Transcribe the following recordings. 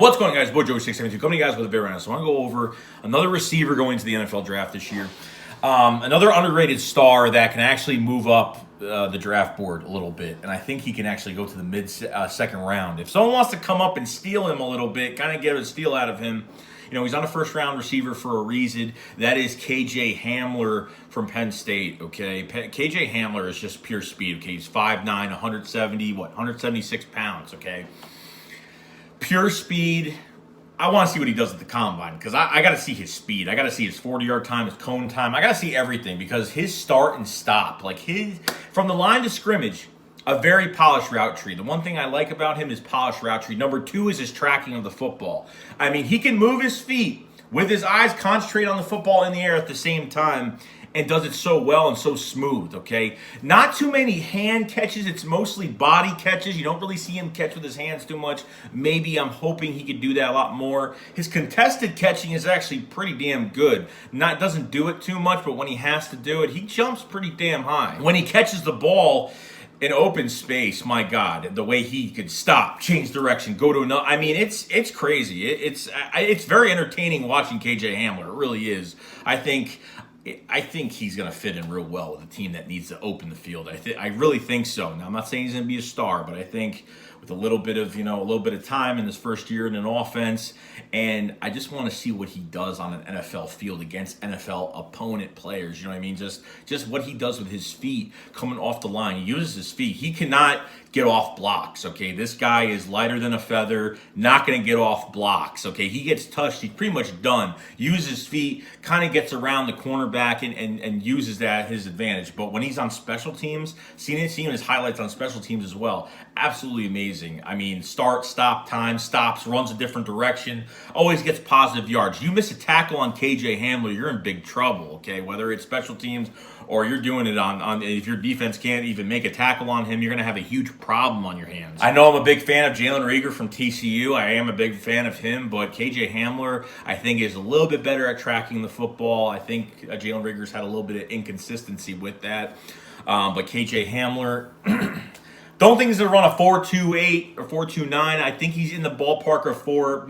What's going on, guys? Boy Joey672 coming to you guys with a video right now. So I want to go over another receiver going to the NFL draft this year. Another underrated star that can actually move up the draft board a little bit. And I think he can actually go to the mid-second round. If someone wants to come up and steal him a little bit, kind of get a steal out of him, you know, he's on a first-round receiver for a reason. That is KJ Hamler from Penn State, okay? KJ Hamler is just pure speed, okay? He's 5'9", 176 pounds, okay? Pure speed. I want to see what he does at the combine because I got to see his speed. I got to see his 40-yard time, his cone time. I got to see everything because his start and stop, like from the line to scrimmage, a very polished route tree. The one thing I like about him is polished route tree. Number two is his tracking of the football. I mean, he can move his feet with his eyes concentrate on the football in the air at the same time and does it so well and so smooth, okay? Not too many hand catches. It's mostly body catches. You don't really see him catch with his hands too much. Maybe I'm hoping he could do that a lot more. His contested catching is actually pretty damn good. Doesn't do it too much, but when he has to do it, he jumps pretty damn high. When he catches the ball in open space, my God, the way he could stop, change direction, go to another. I mean, it's crazy. It's very entertaining watching KJ Hamler. It really is. I think he's going to fit in real well with a team that needs to open the field. I really think so. Now, I'm not saying he's going to be a star, but I think with a little bit of time in his first year in an offense, and I just want to see what he does on an NFL field against NFL opponent players. You know what I mean? Just what he does with his feet coming off the line. He uses his feet. He cannot get off blocks, okay? This guy is lighter than a feather, not going to get off blocks, okay? He gets touched, he's pretty much done. Uses his feet, kind of gets around the cornerback and uses that his advantage. But when he's on special teams, seeing his highlights on special teams as well, absolutely amazing. I mean, start, stop, time, stops, runs a different direction, always gets positive yards. You miss a tackle on KJ Hamler, you're in big trouble, okay? Whether it's special teams or you're doing it on if your defense can't even make a tackle on him, you're going to have a huge problem on your hands. I know I'm a big fan of Jalen Reagor from TCU. I am a big fan of him, but KJ Hamler, I think, is a little bit better at tracking the football. I think Jalen Reagor's had a little bit of inconsistency with that. But KJ Hamler, don't think he's going to run a 4.28 or 4.29. I think he's in the ballpark of 4.3,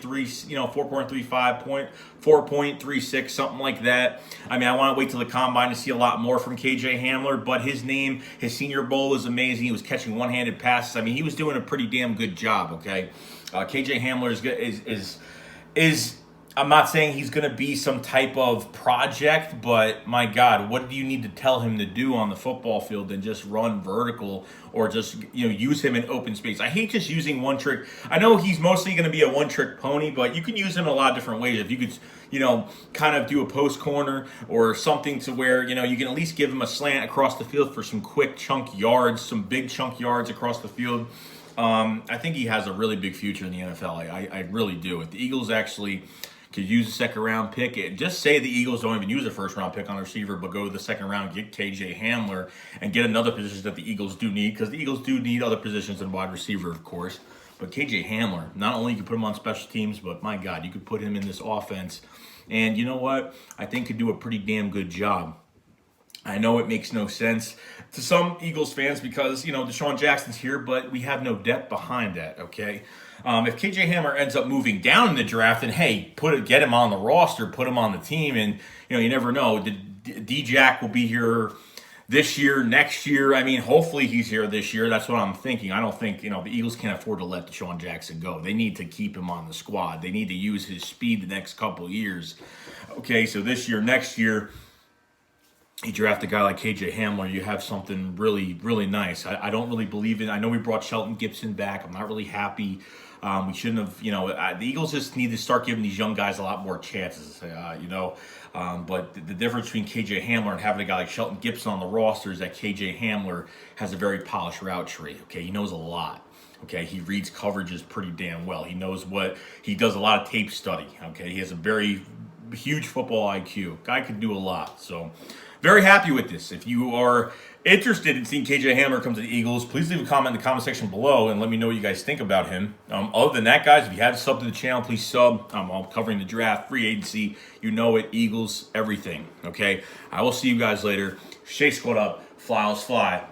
4.35, 4.36, something like that. I mean, I want to wait till the combine to see a lot more from KJ Hamler, but his Senior Bowl was amazing. He was catching one-handed passes. I mean, he was doing a pretty damn good job, okay? KJ Hamler is I'm not saying he's going to be some type of project, but my God, what do you need to tell him to do on the football field than just run vertical or just use him in open space? I hate just using one trick. I know he's mostly going to be a one-trick pony, but you can use him in a lot of different ways. If you could, kind of do a post corner or something to where, you can at least give him a slant across the field for some quick chunk yards, some big chunk yards across the field. I think he has a really big future in the NFL. I really do. If the Eagles actually could use a second-round pick. Just say the Eagles don't even use a first-round pick on a receiver, but go to the second round, get KJ Hamler, and get another position that the Eagles do need, because the Eagles do need other positions than wide receiver, of course. But KJ Hamler, not only you could put him on special teams, but my God, you could put him in this offense. And you know what? I think could do a pretty damn good job. I know it makes no sense to some Eagles fans because, Deshaun Jackson's here, but we have no depth behind that, okay? If KJ Hamler ends up moving down in the draft, then hey, get him on the roster, put him on the team, and you never know. D-Jack will be here this year, next year. I mean, hopefully he's here this year. That's what I'm thinking. I don't think the Eagles can't afford to let Deshaun Jackson go. They need to keep him on the squad. They need to use his speed the next couple of years. Okay, so this year, next year, you draft a guy like KJ Hamler, you have something really, really nice. I don't really believe it. I know we brought Shelton Gibson back. I'm not really happy. We shouldn't have, the Eagles just need to start giving these young guys a lot more chances, But the difference between KJ Hamler and having a guy like Shelton Gibson on the roster is that KJ Hamler has a very polished route tree, okay? He knows a lot. Okay, he reads coverages pretty damn well. He knows he does a lot of tape study, okay? He has a very huge football IQ. Guy can do a lot, so very happy with this. If you are interested in seeing KJ Hamler come to the Eagles, please leave a comment in the comment section below and let me know what you guys think about him. Other than that, guys, if you haven't subbed to the channel, please sub. I'm covering the draft, free agency. You know it, Eagles, everything, okay? I will see you guys later. Shea Squad up, Flyers fly.